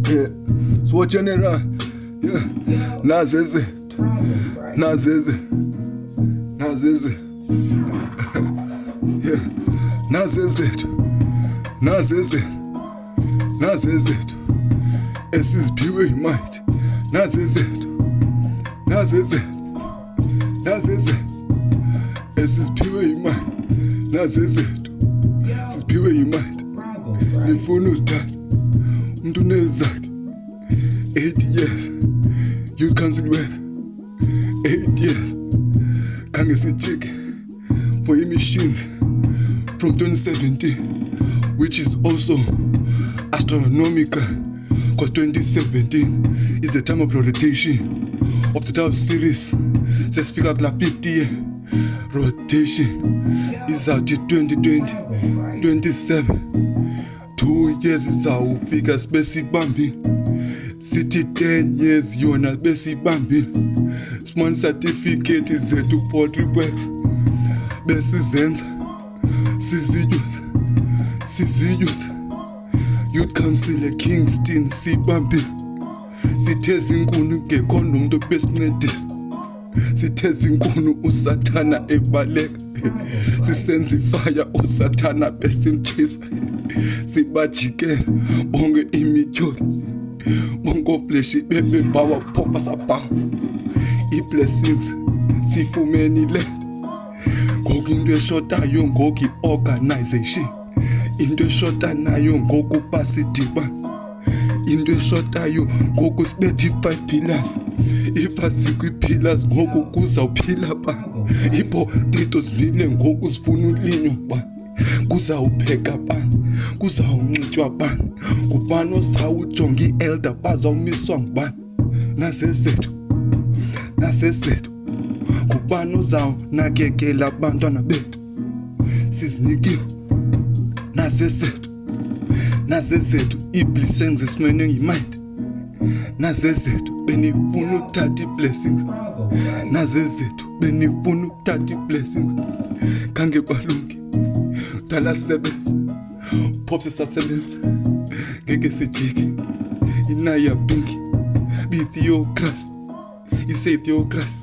Yeah, it's Wargeneral. Yeah, Naz'ezethu. Yeah, Naz'ezethu. Esiziphiwe imight. Naz'ezethu. Esiziphiwe imight. Naz'ezethu. Siziphiwe imight. Nifuna uzithatha umuntu unezakhe 8 years youth council work 8 years khange sijike for emissions from 2017, which is also astronomical because 2017 is the time of rotation of the Tower series. Let's figure out like 50-year rotation is out to 2020 27 2 years is our figures besibambi sithi 10 years yona besibambi small certificate zethu poultry works besizenza siziyouth youth council Kingston sibambi sitheza inkuni ngekho nomuntu besincedisa sitheza inkuni usathana ebaleka sisenza ifire usathana besimchisa sibajikela bonke imitholi bonke ofleshi bebe bawa phopa sabha i-blessings sifumenile ngoku into eshotayo ngoku i-organization into eshota nayo ngoku basidiba into eshotayo ngoku sibethe i-5 pillars ifasi kwi-pillars ngoku kuzawuphila ba ipotato zimile ngoku zifuna ulinywa ba kuzawupheka bani kuzawunxitywa bani ngubani ozawujonga i-elder bazawumiswa ngubani Naz'ezethu ngubani ozawunakekela abantwana bethu sizinikiwe Naz'ezethu i-blessings esimene ngiyimayind Naz'ezethu benifuna ukuthatha i-blessings Naz'ezethu benifuna ukuthatha i-blessings khange kwalungi dala sebenza phose sasebenza ngeke sijike inaya bingi bi theocracy ise theocracy